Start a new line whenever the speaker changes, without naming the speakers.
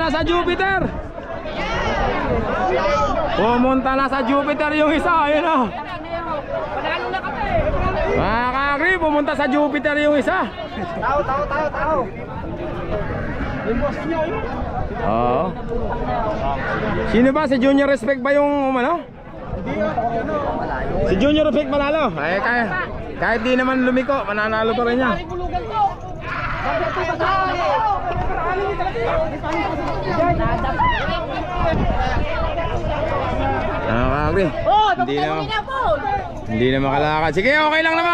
na sa Jupiter. Pumunta na sa Jupiter yung isa. Ayun o. Mga ka-agri, pumunta sa Jupiter yung isa.
Tao. Yung boss niya yun.
Oo. Sino ba? Si Junior Respect ba yung ano? Si Junior Respect manalo. Ay, kahit di naman lumiko, mananalo pa rin niya. Ano ka, agri? Hindi na makalakad. Sige, okay lang naman.